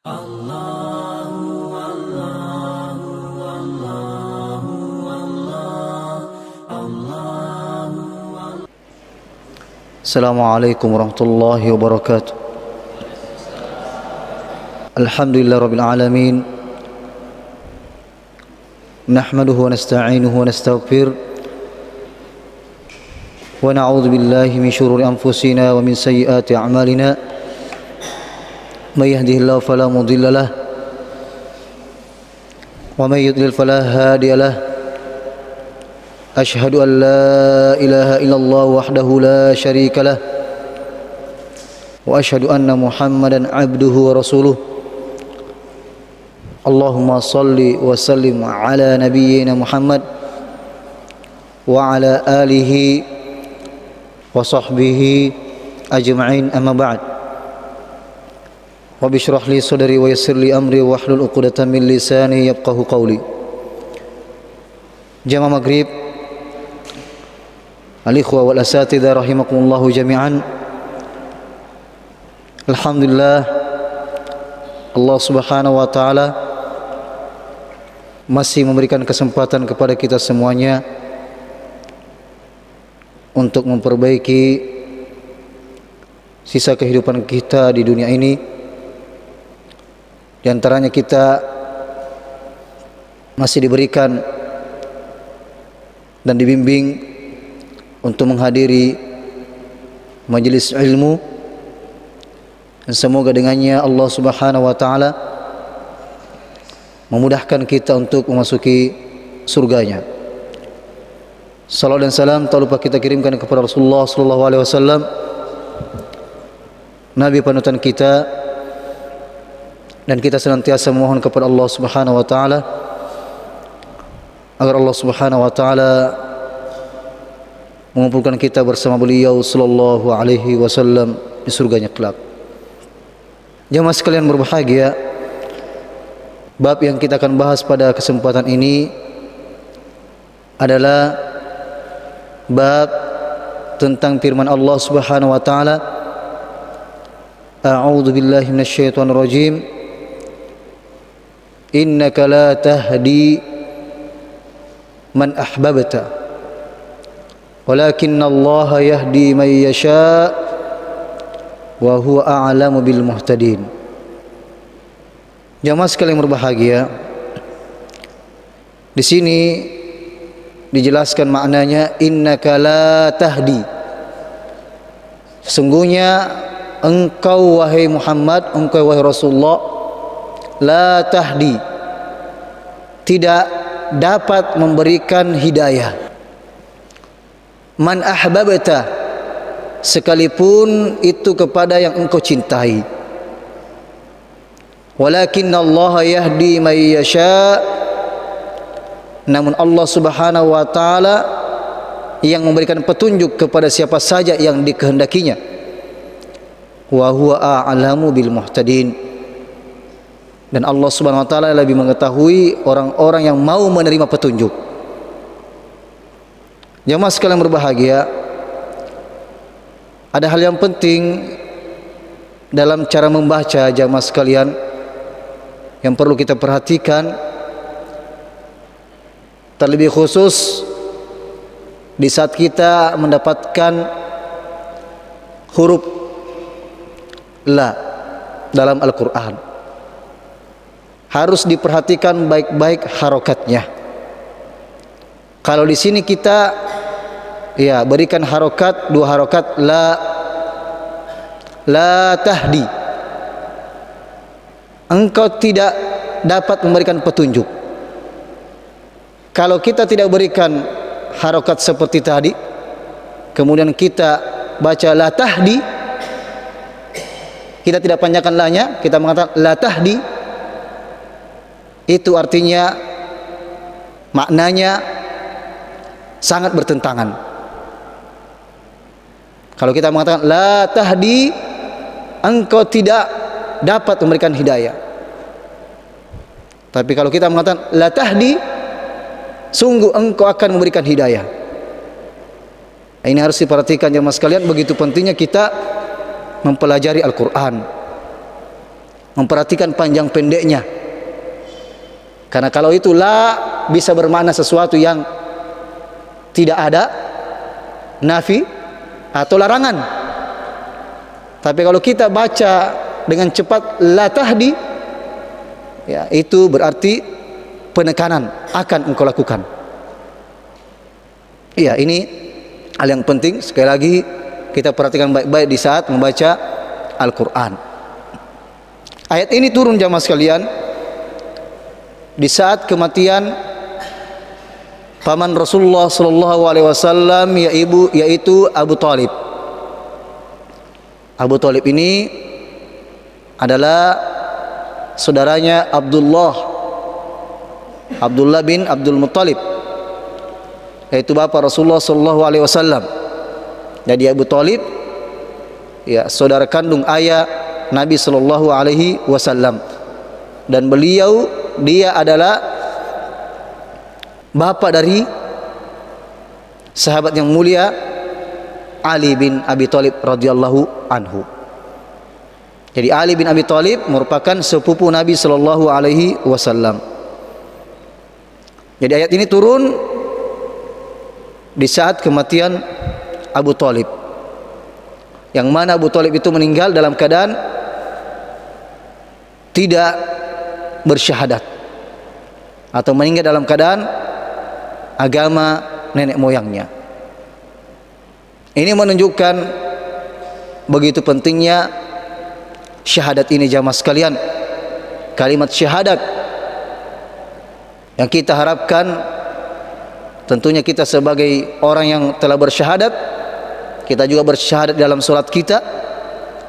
Assalamualaikum warahmatullahi wabarakatuh. Alhamdulillah rabbil alamin. Nahmaduhu wa nasta'inuhu wa nastaghfir. Wa na'udzu billahi min shururi anfusina wa min sayyiati a'malina. May yahdihillahu fala mudilla lahu wa may yudlil fala hadiya lahu. أشهد أن لا إله إلا الله وحده لا شريك له وأشهد أن محمدا عبده ورسوله اللهم صل وسلم على نبينا محمد وعلى آله وصحبه أجمعين أما بعد رب اشرح لي صدري ويسر لي أمري واحلل عقدة من لساني يفقهوا قولي. Jamaah Maghrib, al-ikhwa wal asatidzah rahimakumullahu jami'an. Alhamdulillah, Allah Subhanahu wa taala masih memberikan kesempatan kepada kita semuanya untuk memperbaiki sisa kehidupan kita di dunia ini. Di antaranya kita masih diberikan dan dibimbing untuk menghadiri majelis ilmu, dan semoga dengannya Allah Subhanahu wa taala memudahkan kita untuk memasuki surganya. Salawat dan salam tak lupa kita kirimkan kepada Rasulullah sallallahu alaihi wasallam, nabi panutan kita, dan kita senantiasa memohon kepada Allah Subhanahu wa taala agar Allah Subhanahu wa taala mengumpulkan kita bersama beliau sallallahu alaihi wasallam di surganya kelak. Jamaah sekalian berbahagia, bab yang kita akan bahas pada kesempatan ini adalah bab tentang firman Allah Subhanahu wa taala, A'udzu billahi minasyaitonir rajim. Innaka la tahdi man ahbabta walakinna Allah yahdi man yasha wa huwa a'lamu bil muhtadin. Jamaah sekalian berbahagia, di sini dijelaskan maknanya innaka la tahdi. Sesungguhnya engkau wahai Muhammad, engkau wahai Rasulullah, la tahdi, tidak dapat memberikan hidayah. Man ahbabta, sekalipun itu kepada yang engkau cintai. Walakinna Allah yahdi man yasha, namun Allah Subhanahu wa taala yang memberikan petunjuk kepada siapa saja yang dikehendakinya. Wa huwa a'lamu bil muhtadin, dan Allah Subhanahu wa taala lebih mengetahui orang-orang yang mau menerima petunjuk. Jamaah sekalian berbahagia, ada hal yang penting dalam cara membaca jamaah sekalian yang perlu kita perhatikan, terlebih khusus di saat kita mendapatkan huruf la dalam Al-Quran. Harus diperhatikan baik-baik harokatnya. Kalau di sini kita berikan harokat, dua harokat, la tahdi, engkau tidak dapat memberikan petunjuk. Kalau kita tidak berikan harokat seperti tadi, kemudian kita baca la tahdi, kita tidak panjangkan la-nya, kita mengatakan la tahdi, itu artinya maknanya sangat bertentangan. Kalau kita mengatakan la tahdi, engkau tidak dapat memberikan hidayah. Tapi kalau kita mengatakan la tahdi, sungguh engkau akan memberikan hidayah. Ini harus diperhatikan jemaah sekalian, begitu pentingnya kita mempelajari Al-Quran. memperhatikan panjang pendeknya. Karena kalau itu la bisa bermakna sesuatu yang tidak ada, nafi atau larangan. Tapi kalau kita baca dengan cepat la tahdi, ya, itu berarti penekanan, akan engkau lakukan. Iya, ini hal yang penting. Sekali lagi kita perhatikan baik-baik di saat membaca Al-Quran. Ayat ini turun jamaah sekalian di saat kematian paman Rasulullah sallallahu alaihi wasallam, yaitu Abu Talib. Abu Talib ini adalah saudaranya Abdullah bin Abdul Muttalib, yaitu bapak Rasulullah sallallahu alaihi wasallam. Jadi Abu Talib, ya, saudara kandung ayah Nabi sallallahu alaihi wasallam, dan dia adalah bapak dari sahabat yang mulia Ali bin Abi Thalib radhiyallahu anhu. Jadi Ali bin Abi Thalib merupakan sepupu Nabi sallallahu alaihi wasallam. Jadi ayat ini turun di saat kematian Abu Talib, yang mana Abu Talib itu meninggal dalam keadaan tidak bersyahadat, atau meninggal dalam keadaan agama nenek moyangnya. Ini menunjukkan begitu pentingnya syahadat ini jamaah sekalian. Kalimat syahadat yang kita harapkan, tentunya kita sebagai orang yang telah bersyahadat, kita juga bersyahadat dalam salat kita,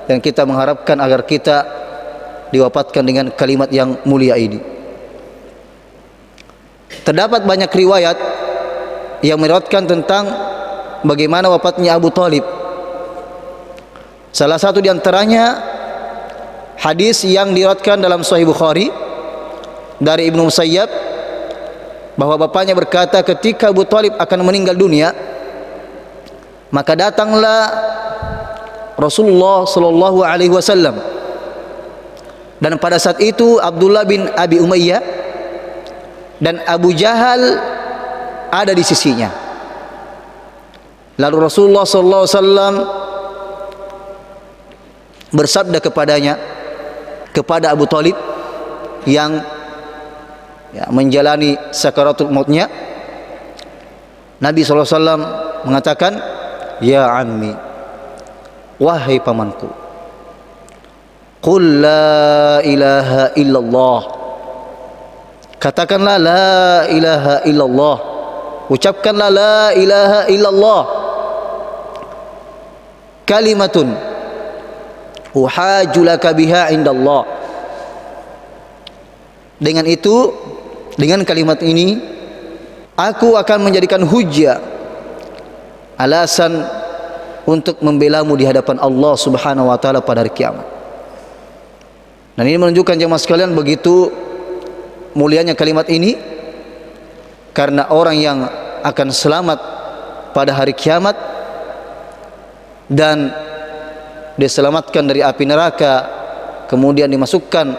dan kita mengharapkan agar kita diwafatkan dengan kalimat yang mulia ini. Terdapat banyak riwayat yang meriwayatkan tentang bagaimana wafatnya Abu Talib. Salah satu di antaranya hadis yang diriwayatkan dalam Sahih Bukhari dari Ibnu Musayyab, bahwa bapaknya berkata ketika Abu Talib akan meninggal dunia, maka datanglah Rasulullah sallallahu alaihi wasallam, dan pada saat itu Abdullah bin Abi Umayyah dan Abu Jahal ada di sisinya. Lalu Rasulullah sallallahu alaihi wasallam bersabda kepada Abu Talib yang, ya, menjalani sakaratul mautnya. Nabi sallallahu alaihi wasallam mengatakan, "Ya ammi, wahai pamanku, qul la ilaha illallah." Katakanlah la ilaha illallah. Ucapkanlah la ilaha illallah. Kalimatun uhaju laka biha indallah. Dengan itu, dengan kalimat ini, aku akan menjadikan hujjah, alasan untuk membelamu di hadapan Allah Subhanahu wa taala pada hari kiamat. Dan ini menunjukkan jemaah sekalian begitu mulianya kalimat ini, karena orang yang akan selamat pada hari kiamat dan diselamatkan dari api neraka, kemudian dimasukkan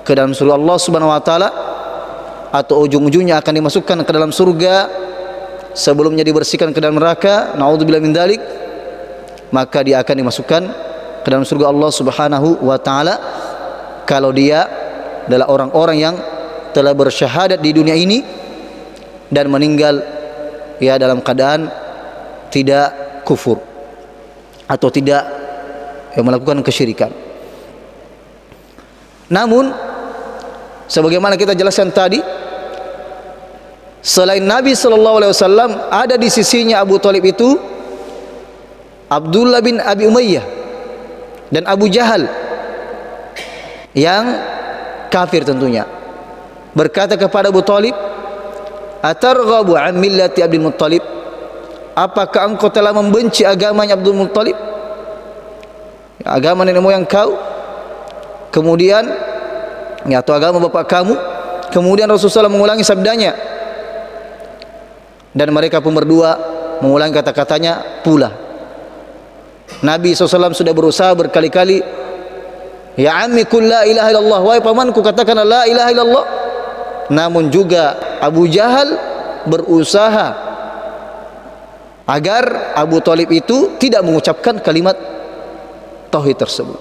ke dalam surga Allah Subhanahu wa taala, atau ujung-ujungnya akan dimasukkan ke dalam surga sebelumnya dibersihkan ke dalam neraka, naudzubillah min dzalik, maka dia akan dimasukkan ke dalam surga Allah Subhanahu wa taala kalau dia adalah orang-orang yang telah bersyahadat di dunia ini dan meninggal, ya, dalam keadaan tidak kufur atau tidak, ya, melakukan kesyirikan. Namun sebagaimana kita jelaskan tadi, selain Nabi sallallahu alaihi wasallam, ada di sisinya Abu Talib itu Abdullah bin Abi Umayyah dan Abu Jahal yang kafir tentunya. Berkata kepada Abu Talib, "Atarghabu an millati Abdul Muttalib?" Apakah engkau telah membenci agamanya Abdul Muttalib, agama nenek moyang kau, kemudian, ya, atau agama bapak kamu? Kemudian Rasulullah SAW mengulangi sabdanya, dan mereka pun berdua mengulangi kata-katanya pula. Nabi SAW sudah berusaha berkali-kali Ya ammi qul la ilaha illallah, wahai pamanku katakanlah la ilaha illallah. Namun juga Abu Jahal berusaha agar Abu Thalib itu tidak mengucapkan kalimat tauhid tersebut.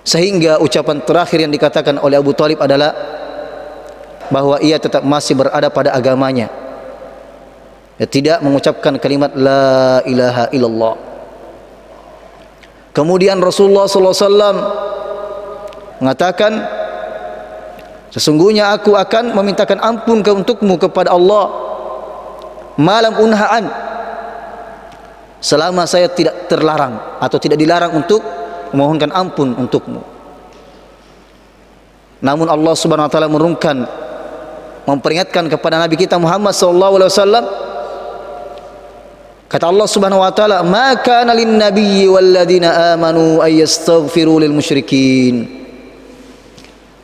Sehingga ucapan terakhir yang dikatakan oleh Abu Thalib adalah bahwa ia tetap masih berada pada agamanya, ya, tidak mengucapkan kalimat la ilaha illallah. Kemudian Rasulullah SAW mengatakan, sesungguhnya aku akan memintakan ampun untukmu kepada Allah malam unhaan, selama saya tidak terlarang atau tidak dilarang untuk memohonkan ampun untukmu. Namun Allah Subhanahu wa taala menurunkan, memperingatkan kepada Nabi kita Muhammad sallallahu alaihi wasallam. Kata Allah Subhanahu wa taala, "Ma kana lin nabiyyi wal ladzina amanu ay yastaghfiru lil musyrikin."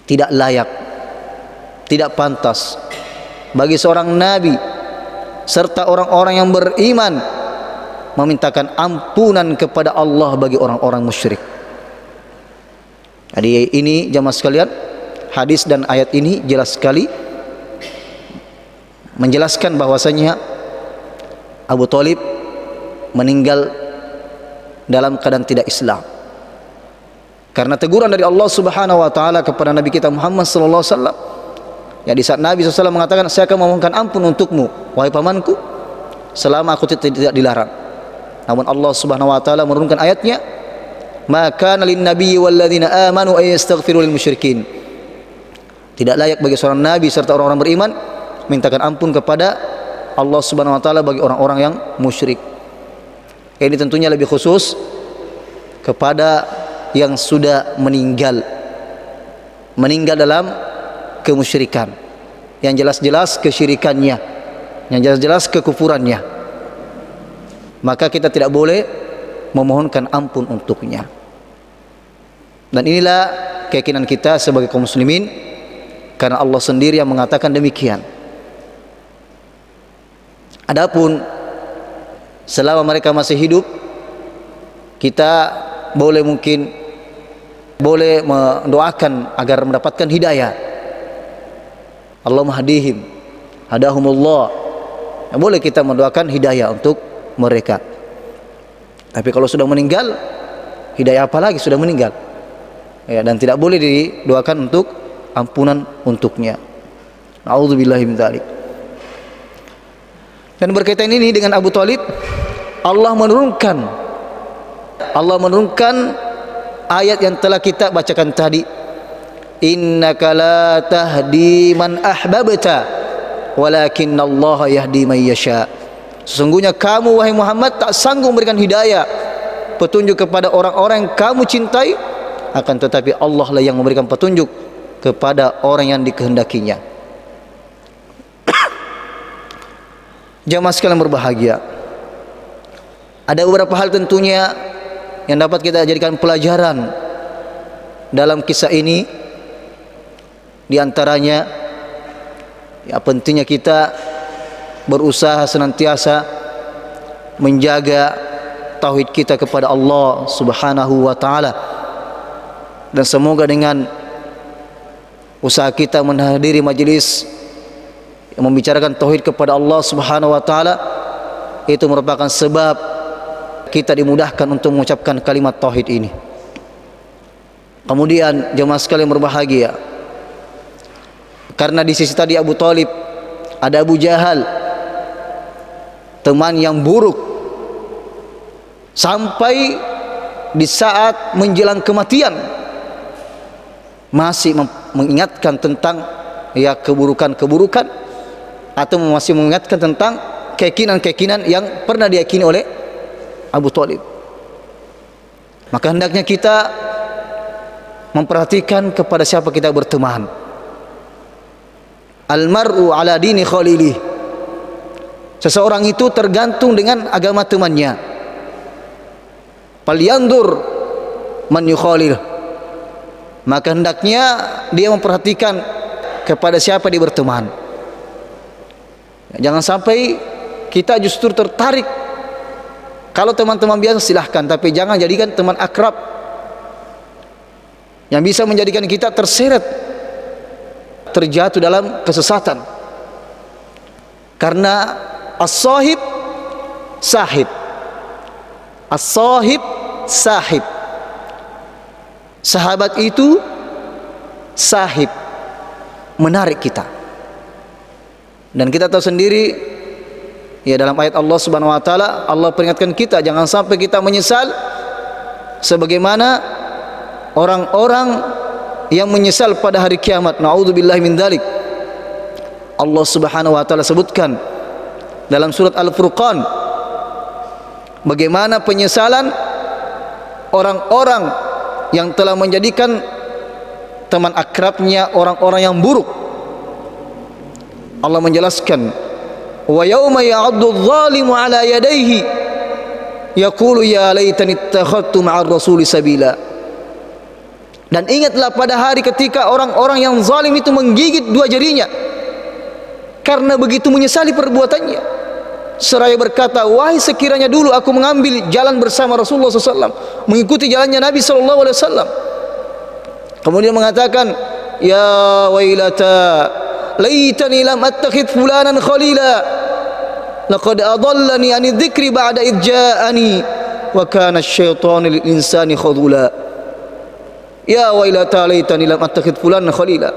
Tidak layak, tidak pantas bagi seorang nabi serta orang-orang yang beriman memintakan ampunan kepada Allah bagi orang-orang musyrik. Jadi ini jamaah sekalian, hadis dan ayat ini jelas sekali menjelaskan bahwasanya Abu Thalib meninggal dalam keadaan tidak Islam. Karena teguran dari Allah Subhanahu wa taala kepada Nabi kita Muhammad sallallahu alaihi wasallam. Ya, di saat Nabi SAW mengatakan, saya akan memohonkan ampun untukmu wahai pamanku selama aku tidak dilarang. Namun Allah Subhanahu wa taala menurunkan ayatnya, "Ma kana lin nabiyyi wal ladzina amanu ay yastaghfiru lil musyrikin." Tidak layak bagi seorang nabi serta orang-orang beriman mintakan ampun kepada Allah Subhanahu wa taala bagi orang-orang yang musyrik. Ini tentunya lebih khusus kepada yang sudah meninggal dalam kemusyrikan, yang jelas-jelas kesyirikannya, yang jelas-jelas kekufurannya, maka kita tidak boleh memohonkan ampun untuknya. Dan inilah keyakinan kita sebagai kaum muslimin, karena Allah sendiri yang mengatakan demikian. Adapun selama mereka masih hidup, kita mungkin boleh mendoakan agar mendapatkan hidayah. Allahumma hadihim hadahumullah, ya, boleh kita mendoakan hidayah untuk mereka. Tapi kalau sudah meninggal, hidayah apa lagi, sudah meninggal, ya, dan tidak boleh didoakan untuk ampunan untuknya. A'udzubillahi min dzalik. Dan berkaitan ini dengan Abu Thalib, Allah menurunkan ayat yang telah kita bacakan tadi, innaka la tahdi man ahbabta walakinallaha yahdi man yasha. Sesungguhnya kamu wahai Muhammad tak sanggup memberikan hidayah, petunjuk kepada orang-orang yang kamu cintai, akan tetapi Allah lah yang memberikan petunjuk kepada orang yang dikehendakinya. Jamaah sekalian berbahagia, ada beberapa hal tentunya yang dapat kita jadikan pelajaran dalam kisah ini. Di antaranya, ya, pentingnya kita berusaha senantiasa menjaga tauhid kita kepada Allah Subhanahu wa taala. Dan semoga dengan usaha kita menghadiri majelis yang membicarakan tauhid kepada Allah Subhanahu wa taala, itu merupakan sebab kita dimudahkan untuk mengucapkan kalimat tauhid ini. Kemudian jemaah sekalian berbahagia, karena di sisi tadi Abu Thalib ada Abu Jahal, teman yang buruk, sampai di saat menjelang kematian masih mengingatkan tentang, ya, keburukan-keburukan, atau masih mengingatkan tentang keyakinan-keyakinan yang pernah diyakini oleh Abu Thalib. Maka hendaknya kita memperhatikan kepada siapa kita berteman. Almar'u ala dini khalilih. Seseorang itu tergantung dengan agama temannya. Falyanzur man yukhalil. Maka hendaknya dia memperhatikan kepada siapa dia berteman. Jangan sampai kita justru tertarik. Kalau teman-teman biasa silahkan, tapi jangan jadikan teman akrab. yang bisa menjadikan kita terseret, terjatuh dalam kesesatan. Karena as-sahib sahib, as-sahib sahib, sahabat itu sahib, menarik kita. Dan kita tahu sendiri, ya, dalam ayat Allah Subhanahu wa taala Allah peringatkan kita jangan sampai kita menyesal sebagaimana orang-orang yang menyesal pada hari kiamat. Na'udzubillahi min dzalik. Allah Subhanahu wa taala sebutkan dalam surat Al-Furqan bagaimana penyesalan orang-orang yang telah menjadikan teman akrabnya orang-orang yang buruk. Allah menjelaskan, wa yauma ya'addu adh-dhalimu 'ala yadayhi yaqulu ya laitani ittakhadtu ma'ar rasuli sabila. Dan ingatlah pada hari ketika orang-orang yang zalim itu menggigit dua jarinya karena begitu menyesali perbuatannya, seraya berkata, wahai sekiranya dulu aku mengambil jalan bersama Rasulullah SAW, mengikuti jalannya Nabi SAW. Kemudian mengatakan, ya wailata laitani lam attakhidh fulanan khalila laqad adallani an dzikri ba'da idh ja'ani wa kana asy-syaitanu lil insani khadula. Ya wailata laitani lam attakhidh fulanan khalila,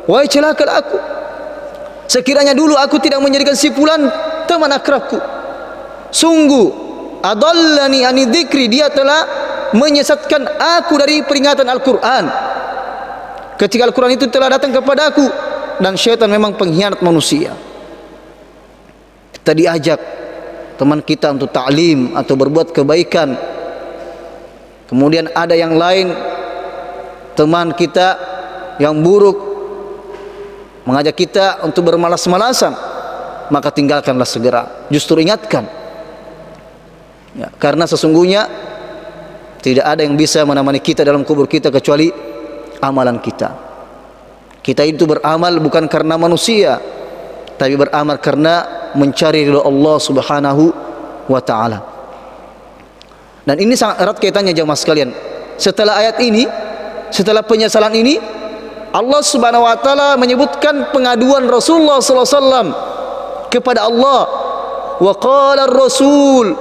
wahai celakalah aku, sekiranya dulu aku tidak menjadikan si fulan teman akrabku. Sungguh adallani an dzikri, dia telah menyesatkan aku dari peringatan Al-Quran ketika Al-Quran itu telah datang kepada aku. Dan syaitan memang pengkhianat manusia. Kita diajak teman kita untuk ta'lim atau berbuat kebaikan, kemudian ada yang lain teman kita yang buruk mengajak kita untuk bermalas-malasan, maka tinggalkanlah segera. Justru ingatkan, ya, karena sesungguhnya tidak ada yang bisa menemani kita dalam kubur kita kecuali amalan kita. Kita itu beramal bukan karena manusia, tapi beramal karena mencari ridha Allah Subhanahu wa taala. Dan ini sangat erat kaitannya jemaah sekalian. Setelah ayat ini, setelah penyesalan ini, Allah Subhanahu wa taala menyebutkan pengaduan Rasulullah sallallahu alaihi wasallam kepada Allah. Wa qala ar-rasul,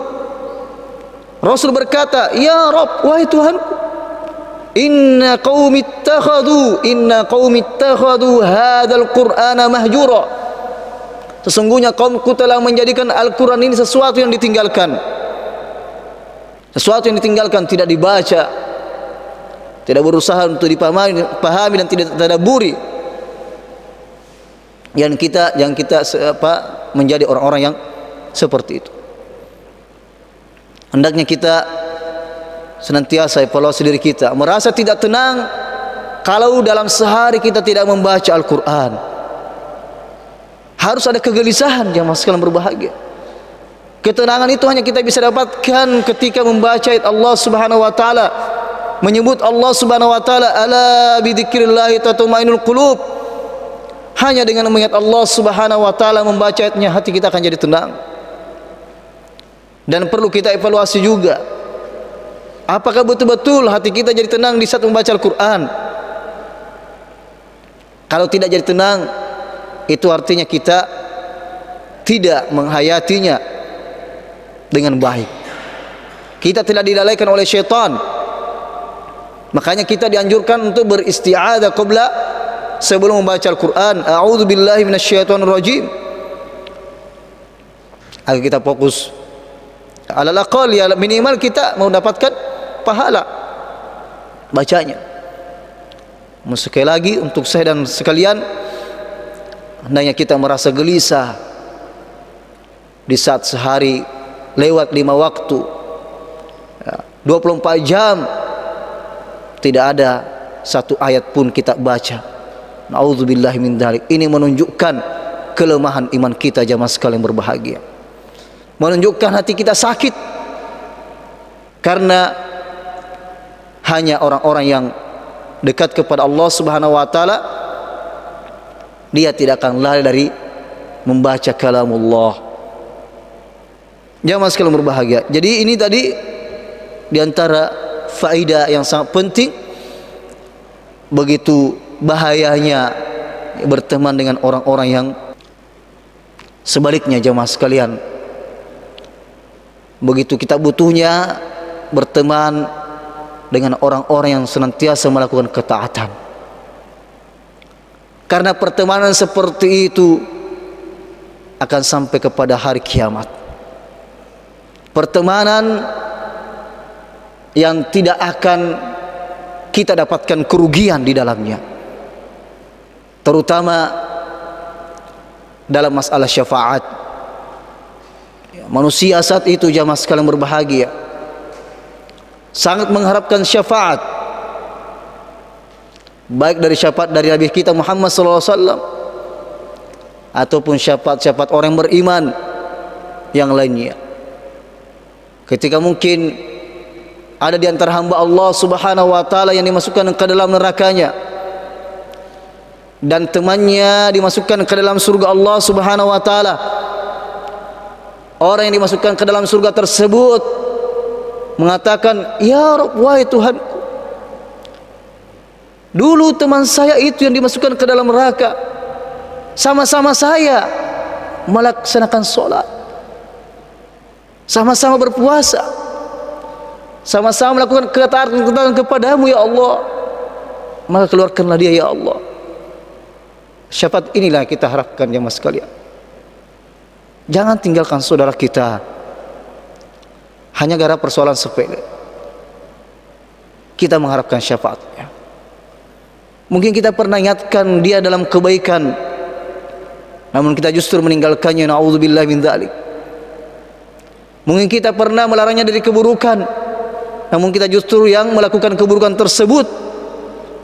Rasul berkata, ya Rabb, wahai Tuhanku, inna qaumi ittakhadhu hadzal qur'ana mahjura. Sesungguhnya kaumku telah menjadikan Al-Qur'an ini sesuatu yang ditinggalkan. Sesuatu yang ditinggalkan, tidak dibaca, tidak berusaha untuk dipahami dan tidak tadabburi. Yang kita menjadi orang-orang yang seperti itu. Hendaknya kita senantiasa evaluasi diri kita, merasa tidak tenang kalau dalam sehari kita tidak membaca Al-Quran. Harus ada kegelisahan jemaah sekalian berbahagia. Ketenangan itu hanya kita bisa dapatkan ketika membaca ayat Allah Subhanahu wa taala, menyebut Allah Subhanahu wa taala, ala bidzikrillah tatma'innul qulub. Hanya dengan mengingat Allah Subhanahu wa taala, membaca ayatnya, hati kita akan jadi tenang. Dan perlu kita evaluasi juga, apakah betul-betul hati kita jadi tenang di saat membaca Al-Quran? Kalau tidak jadi tenang, itu artinya kita tidak menghayatinya dengan baik. Kita telah dilalaikan oleh syaitan. Makanya kita dianjurkan untuk beristi'adzah qabla, sebelum membaca Al-Quran. A'udzu billahi minasyaitonir rajim. Agar kita fokus. Alal aqal, ya minimal kita mau dapatkan pahala bacanya. Sekali lagi untuk saya dan sekalian, hendaknya kita merasa gelisah di saat sehari lewat 5 waktu, 24 jam tidak ada satu ayat pun kita baca. Na'udzubillahi min dzalik. Ini menunjukkan kelemahan iman kita jamaah sekalian berbahagia. Menunjukkan hati kita sakit, karena hanya orang-orang yang dekat kepada Allah Subhanahu wa taala, dia tidak akan lari dari membaca kalamullah. Jamaah sekalian berbahagia. Jadi ini tadi di antara faedah yang sangat penting begitu bahayanya berteman dengan orang-orang yang sebaliknya. Jemaah sekalian, begitu kita butuhnya berteman dengan orang-orang yang senantiasa melakukan ketaatan, karena pertemanan seperti itu akan sampai kepada hari kiamat. Pertemanan yang tidak akan kita dapatkan kerugian di dalamnya, terutama dalam masalah syafaat. Manusia saat itu, jamaah sekalian berbahagia, sangat mengharapkan syafaat, baik dari syafaat dari Nabi kita Muhammad SAW ataupun syafaat-syafaat orang beriman yang lainnya. Ketika mungkin ada di antara hamba Allah Subhanahu wa taala yang dimasukkan ke dalam nerakanya dan temannya dimasukkan ke dalam surga Allah Subhanahu wa taala, orang yang dimasukkan ke dalam surga tersebut mengatakan, "Ya Rabb, wahai Tuhanku, dulu teman saya itu yang dimasukkan ke dalam neraka, sama-sama saya melaksanakan sholat, sama-sama berpuasa, sama-sama melakukan ketaatan kepadamu ya Allah, maka keluarkanlah dia ya Allah." Syafaat inilah kita harapkan jemaah sekalian. Jangan tinggalkan saudara kita hanya gara persoalan sepele. Kita mengharapkan syafaatnya. Mungkin kita pernah ingatkan dia dalam kebaikan, namun kita justru meninggalkannya. Na'udzubillah min dzalik. Mungkin kita pernah melarangnya dari keburukan, namun kita justru yang melakukan keburukan tersebut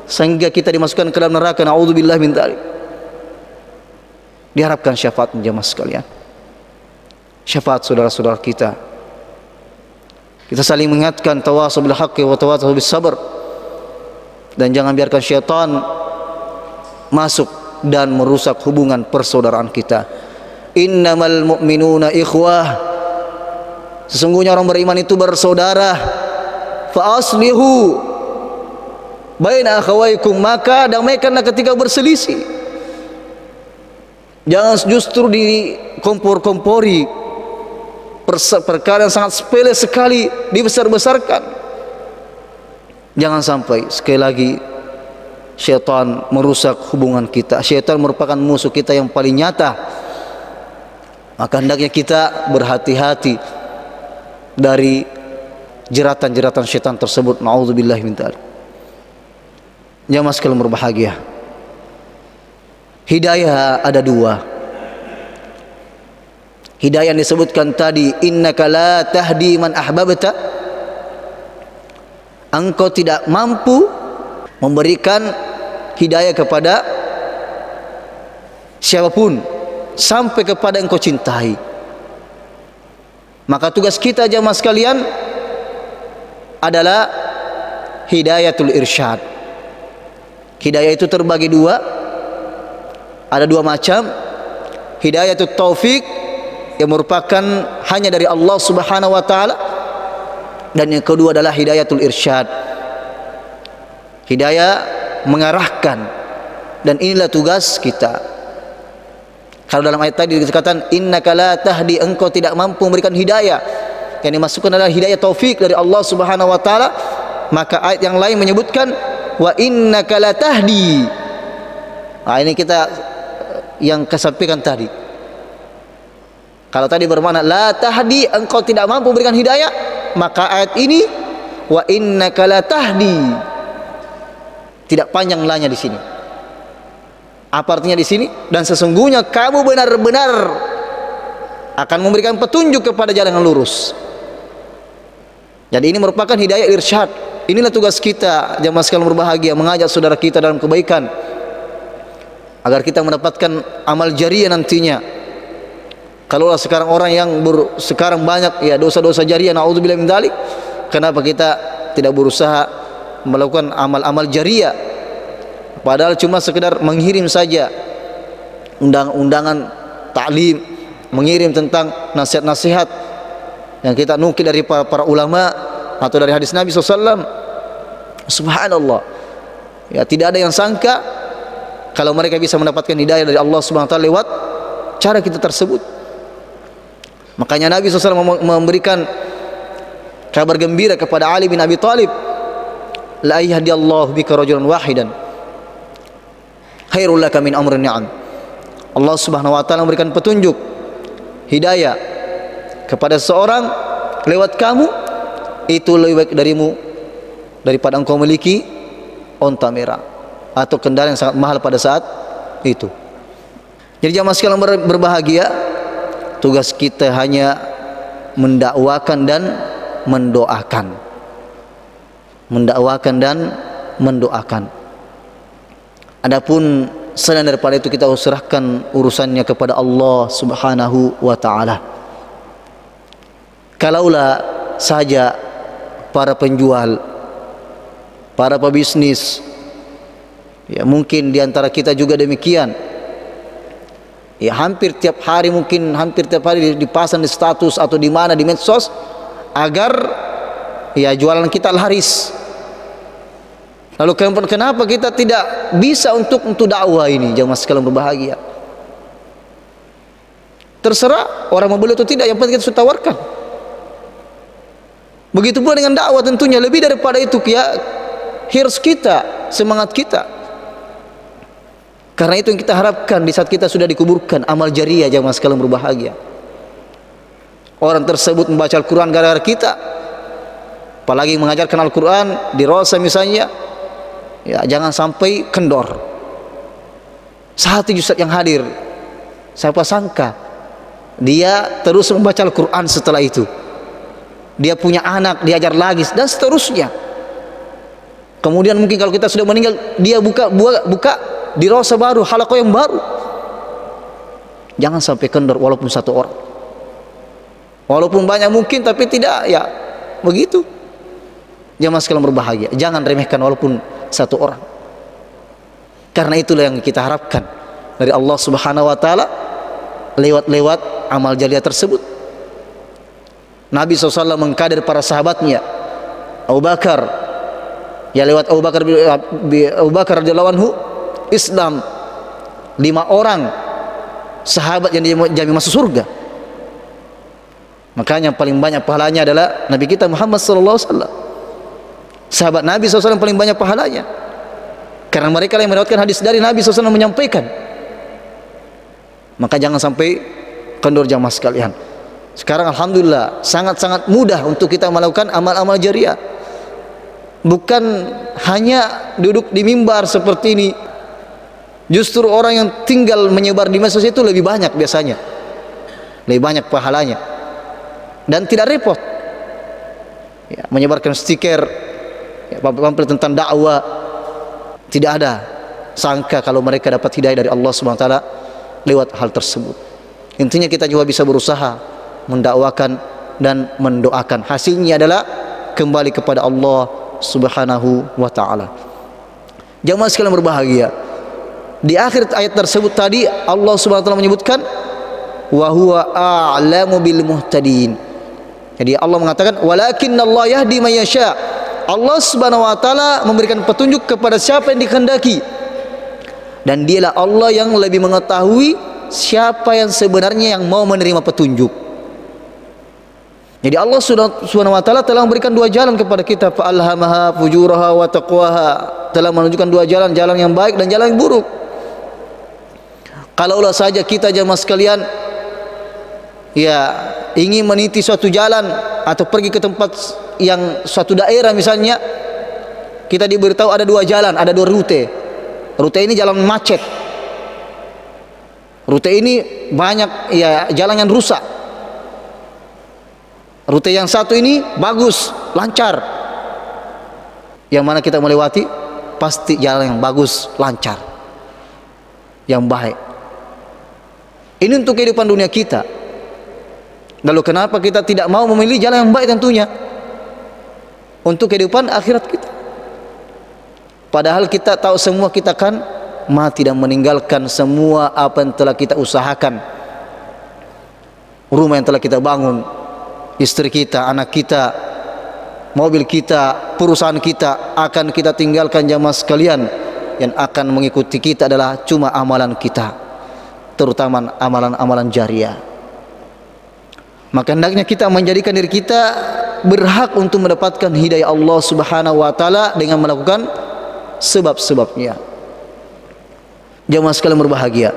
sehingga kita dimasukkan ke dalam neraka. Na'udzubillah min dzalik. Diharapkan syafaat jemaah sekalian, syafaat saudara-saudara kita. Kita saling mengingatkan, tawasau bil haqqi wa tawasau bis sabr, dan jangan biarkan syaitan masuk dan merusak hubungan persaudaraan kita. Innamal mu'minuna ikhwah, sesungguhnya orang beriman itu bersaudara. Fa aslihu baina akhawaykum, maka damaikanlah ketika berselisih. Jangan justru dikompor-kompori, perkara yang sangat sepele sekali dibesar-besarkan. Jangan sampai, sekali lagi, syaitan merusak hubungan kita. Syaitan merupakan musuh kita yang paling nyata. Maka hendaknya kita berhati-hati dari jeratan-jeratan syaitan tersebut. Na'udzubillahi min dzalik. Jamaah sekalian berbahagia, hidayah ada dua. Hidayah yang disebutkan tadi, innaka la tahdi man ahbabta, engkau tidak mampu memberikan hidayah kepada siapapun sampai kepada engkau cintai. Maka tugas kita jamaah sekalian adalah hidayatul irsyad. Hidayah itu terbagi dua, ada dua macam. Hidayatul taufik yang merupakan hanya dari Allah Subhanahu wa taala, dan yang kedua adalah hidayatul irsyad, hidayah mengarahkan. Dan inilah tugas kita. Kalau dalam ayat tadi dikatakan innaka la tahdi, engkau tidak mampu memberikan hidayah, yang dimasukkan adalah hidayah taufik dari Allah Subhanahu wa taala. Maka ayat yang lain menyebutkan wa innaka la tahdi. Nah, ini kita yang kesampaikan tadi. Kalau tadi bermakna la tahdi, engkau tidak mampu memberikan hidayah, maka ayat ini wa innaka la tahdi, tidak panjang lanya di sini. Apa artinya di sini? Dan sesungguhnya kamu benar-benar akan memberikan petunjuk kepada jalan yang lurus. Jadi ini merupakan hidayah irsyad. Inilah tugas kita jamaah sekalian berbahagia, mengajak saudara kita dalam kebaikan agar kita mendapatkan amal jariah nantinya. Kalau sekarang orang yang sekarang banyak ya dosa-dosa jariah, naudzubillah min dzalik, kenapa kita tidak berusaha melakukan amal-amal jariah? Padahal cuma sekedar mengirim saja undangan taklim, mengirim tentang nasihat-nasihat yang kita nukil dari para ulama atau dari hadis Nabi SAW. Subhanallah, Ya, tidak ada yang sangka kalau mereka bisa mendapatkan hidayah dari Allah Subhanahu wa taala lewat cara kita tersebut. Makanya Nabi SAW memberikan kabar gembira kepada Ali bin Abi Thalib, la yahdiyallahu bika rajulan wahidan khairul laka min amrin ni'am. Allah Subhanahu wa taala memberikan petunjuk hidayah kepada seorang lewat kamu, itu lebih baik darimu daripada engkau memiliki onta merah atau kendaraan yang sangat mahal pada saat itu. Jadi jamaah sekalian berbahagia, tugas kita hanya mendakwakan dan mendoakan. Mendakwakan dan mendoakan. Adapun selain daripada itu, kita serahkan urusannya kepada Allah Subhanahu wa taala. Kalaulah saja para penjual, para pebisnis, ya mungkin diantara kita juga demikian, ya hampir tiap hari dipasang di status atau di mana di medsos agar ya jualan kita laris. Lalu kenapa kita tidak bisa untuk dakwah ini, jamaah sekalian berbahagia? Terserah orang mau beli atau tidak, yang penting kita sudah tawarkan. Begitu pula dengan dakwah, tentunya lebih daripada itu ya hirs kita, semangat kita. Karena itu yang kita harapkan di saat kita sudah dikuburkan, amal jariah, jamaah sekalian berbahagia. Orang tersebut membaca Al-Quran gara-gara kita, apalagi mengajarkan Al-Quran di Rosa misalnya, ya jangan sampai kendor. Satu ustaz yang hadir, siapa sangka dia terus membaca Al-Quran setelah itu. Dia punya anak, diajar lagi dan seterusnya. Kemudian mungkin kalau kita sudah meninggal, dia buka di Rosa baru, halaqah yang baru. Jangan sampai kendor walaupun satu orang. Walaupun banyak mungkin, tapi tidak ya begitu. Jamaah sekalian berbahagia, jangan remehkan walaupun satu orang. Karena itulah yang kita harapkan dari Allah Subhanahu wa taala lewat amal jariah tersebut. Nabi SAW mengkader para sahabatnya. Abu Bakar, ya lewat Abu Bakar radhiyallahu anhu, Islam 5 orang sahabat yang dijamin masuk surga. Makanya paling banyak pahalanya adalah Nabi kita Muhammad SAW. Sahabat Nabi SAW paling banyak pahalanya, karena mereka yang mendapatkan hadis dari Nabi SAW menyampaikan. Maka jangan sampai kendor jamaah sekalian. Sekarang alhamdulillah sangat-sangat mudah untuk kita melakukan amal-amal jariah. Bukan hanya duduk di mimbar seperti ini. Justru orang yang tinggal menyebar di medsos itu lebih banyak biasanya, lebih banyak pahalanya, dan tidak repot ya, menyebarkan stiker ya, pamflet tentang dakwah. Tidak ada sangka kalau mereka dapat hidayah dari Allah Subhanahu wa taala lewat hal tersebut. Intinya kita juga bisa berusaha mendakwakan dan mendoakan. Hasilnya adalah kembali kepada Allah Subhanahu wa taala. Jamaah sekalian berbahagia, di akhir ayat tersebut tadi Allah Subhanahu wa taala menyebutkan wa huwa a'lamu bil muhtadin. Jadi Allah mengatakan walakinnallaha yahdi may yasha. Allah Subhanahu wa taala memberikan petunjuk kepada siapa yang dikehendaki, dan dialah Allah yang lebih mengetahui siapa yang sebenarnya yang mau menerima petunjuk. Jadi Allah Subhanahu wa taala telah memberikan 2 jalan kepada kita, fa'alhamaha fujuraha wa taqwaha, telah menunjukkan 2 jalan, jalan yang baik dan jalan yang buruk. Kalaulah saja kita jamaah sekalian ya ingin meniti suatu jalan atau pergi ke tempat yang suatu daerah misalnya, kita diberitahu ada 2 jalan, ada 2 rute. Rute ini jalan macet. Rute ini banyak ya jalan yang rusak. Rute yang satu ini bagus, lancar. Yang mana kita melewati pasti jalan yang bagus, lancar, yang baik. Ini untuk kehidupan dunia kita. Lalu kenapa kita tidak mau memilih jalan yang baik tentunya untuk kehidupan akhirat kita? Padahal kita tahu semua kita akan mati dan meninggalkan semua apa yang telah kita usahakan, rumah yang telah kita bangun, istri kita, anak kita, mobil kita, perusahaan kita akan kita tinggalkan jamaah sekalian. Yang akan mengikuti kita adalah cuma amalan kita, terutama amalan-amalan jariah. Maka hendaknya kita menjadikan diri kita berhak untuk mendapatkan hidayah Allah Subhanahu wa taala dengan melakukan sebab-sebabnya. Jamaah sekalian berbahagia.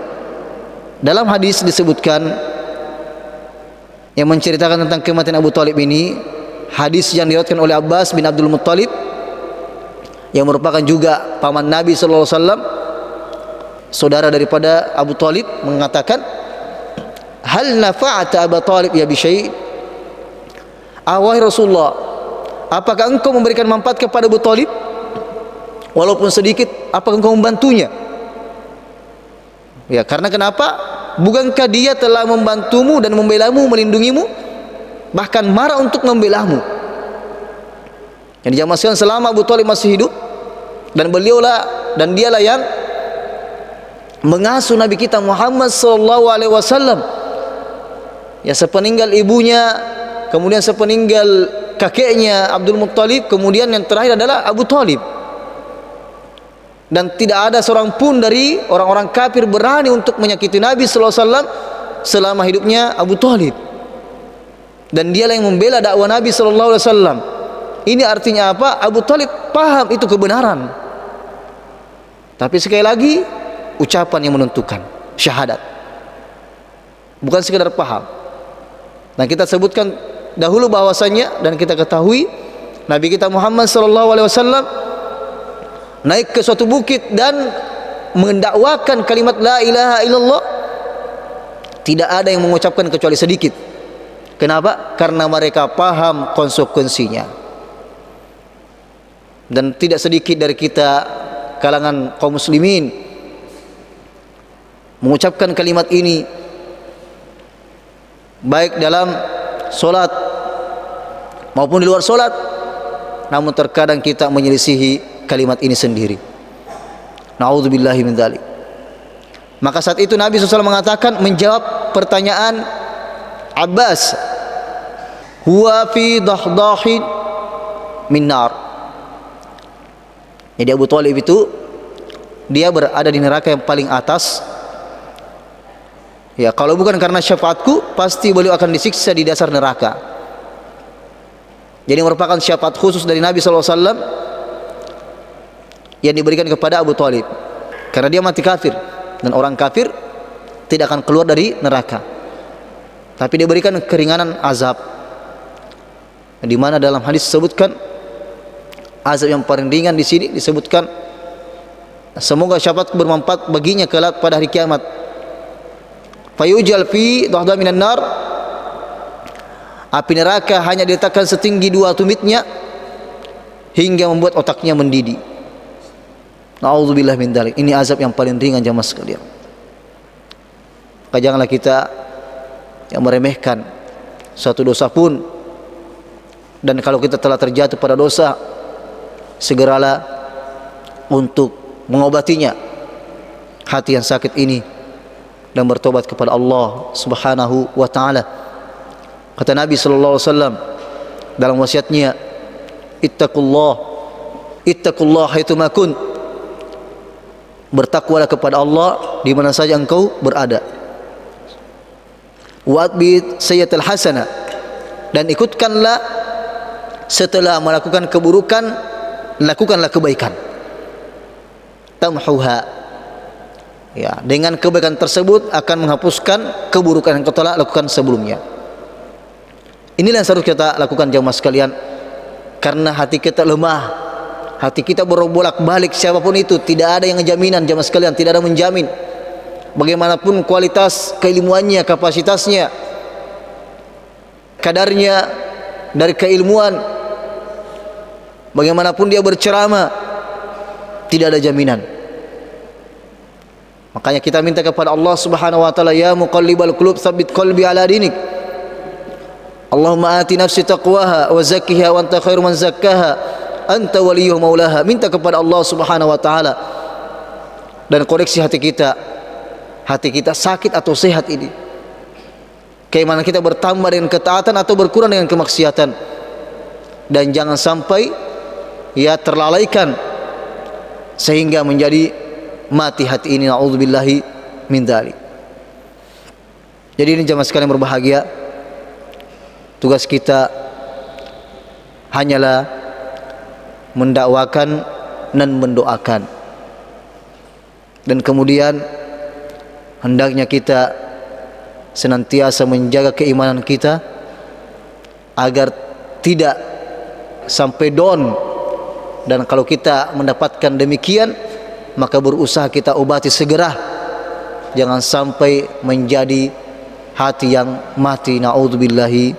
Dalam hadis disebutkan yang menceritakan tentang kematian Abu Thalib ini, hadis yang diriwayatkan oleh Abbas bin Abdul Muttalib yang merupakan juga paman Nabi sallallahu alaihi wasallam, saudara daripada Abu Thalib, mengatakan, "Hal nafa'ata Abu Thalib ya bi syai'?" Wahai Rasulullah, apakah engkau memberikan manfaat kepada Abu Thalib walaupun sedikit? Apakah engkau membantunya? Ya, karena kenapa? Bukankah dia telah membantumu dan membelamu, melindungimu, bahkan marah untuk membelamu? Yang dijamaah sekalian, selama Abu Thalib masih hidup, dan dialah yang mengasuh Nabi kita Muhammad sallallahu alaihi wasallam. Ya, sepeninggal ibunya, kemudian sepeninggal kakeknya Abdul Muttalib, kemudian yang terakhir adalah Abu Thalib. Dan tidak ada seorang pun dari orang-orang kafir berani untuk menyakiti Nabi sallallahu alaihi wasallam selama hidupnya Abu Thalib. Dan dialah yang membela dakwah Nabi sallallahu alaihi wasallam. Ini artinya apa? Abu Thalib paham itu kebenaran. Tapi sekali lagi, ucapan yang menentukan, syahadat. Bukan sekadar paham. Nah, kita sebutkan dahulu bahwasanya, dan kita ketahui, Nabi kita Muhammad sallallahu alaihi wasallam naik ke suatu bukit dan mendakwakan kalimat la ilaha illallah. Tidak ada yang mengucapkan kecuali sedikit. Kenapa? Karena mereka paham konsekuensinya. Dan tidak sedikit dari kita kalangan kaum muslimin mengucapkan kalimat ini baik dalam solat maupun di luar solat, namun terkadang kita menyelisihi kalimat ini sendiri. Na'udzubillahi min dzalik. Maka saat itu Nabi SAW mengatakan, menjawab pertanyaan Abbas, huwa fi dahdahin min nar. Jadi Abu Thalib itu dia berada di neraka yang paling atas. Ya, kalau bukan karena syafaatku, pasti beliau akan disiksa di dasar neraka. Jadi merupakan syafaat khusus dari Nabi SAW yang diberikan kepada Abu Thalib, karena dia mati kafir, dan orang kafir tidak akan keluar dari neraka, tapi diberikan keringanan azab. Di mana dalam hadis disebutkan azab yang paling ringan di sini disebutkan, semoga syafaatku bermanfaat baginya kelak pada hari kiamat. Fayujal fi dahdah minan nar, api neraka hanya diletakkan setinggi 2 tumitnya hingga membuat otaknya mendidih. Na'udzubillah min dzalik. Ini azab yang paling ringan jamaah sekalian. Maka janganlah kita yang meremehkan suatu dosa pun, dan kalau kita telah terjatuh pada dosa, segeralah untuk mengobatinya hati yang sakit ini dan bertobat kepada Allah Subhanahu wa taala. Kata Nabi sallallahu alaihi wasallam dalam wasiatnya, ittaqullah haitsu ma kunt. Bertakwalah kepada Allah di mana saja engkau berada. Wa atbi sayyi'atal hasanah, dan ikutkanlah setelah melakukan keburukan, lakukanlah kebaikan. Tamhuha, ya, dengan kebaikan tersebut akan menghapuskan keburukan yang kau telah lakukan sebelumnya. Inilah yang harus kita lakukan jamaah sekalian, karena hati kita lemah, hati kita berbolak-balik. Siapapun itu, tidak ada yang jaminan jamaah sekalian, tidak ada menjamin. Bagaimanapun kualitas keilmuannya, kapasitasnya, kadarnya dari keilmuan, bagaimanapun dia berceramah, tidak ada jaminan. Makanya kita minta kepada Allah Subhanahu wa taala, ya muqallibal qulub tsabbit qalbi ala dinik. Allahumma ati nafsi taqwaha wa zakkiha wa anta khairu man zakkaha anta waliyuha maulaha. Minta kepada Allah Subhanahu wa taala, dan koreksi hati kita. Hati kita sakit atau sehat ini, bagaimana kita bertambah dengan ketaatan atau berkurang dengan kemaksiatan. dan jangan sampai ya terlalaikan sehingga menjadi mati hati ini, naudzubillahi min dzalik. Jadi ini jamaah sekalian berbahagia, tugas kita hanyalah mendakwakan dan mendoakan, dan kemudian hendaknya kita senantiasa menjaga keimanan kita agar tidak sampai down, dan kalau kita mendapatkan demikian maka berusaha kita obati segera, jangan sampai menjadi hati yang mati, naudzubillahi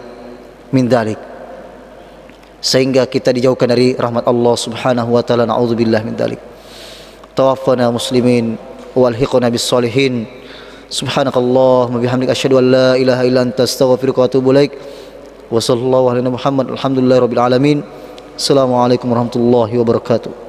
min dzalik, sehingga kita dijauhkan dari rahmat Allah Subhanahu wa taala, naudzubillahi min dzalik. Tawaffana muslimin walhiqna bis solihin. Subhanakallahumma bihamdika asyhadu an la ilaha illa anta astaghfiruka wa atubu ilaik. Wa sallallahu ala Muhammad alhamdulillahi rabbil alamin. Assalamualaikum warahmatullahi wabarakatuh.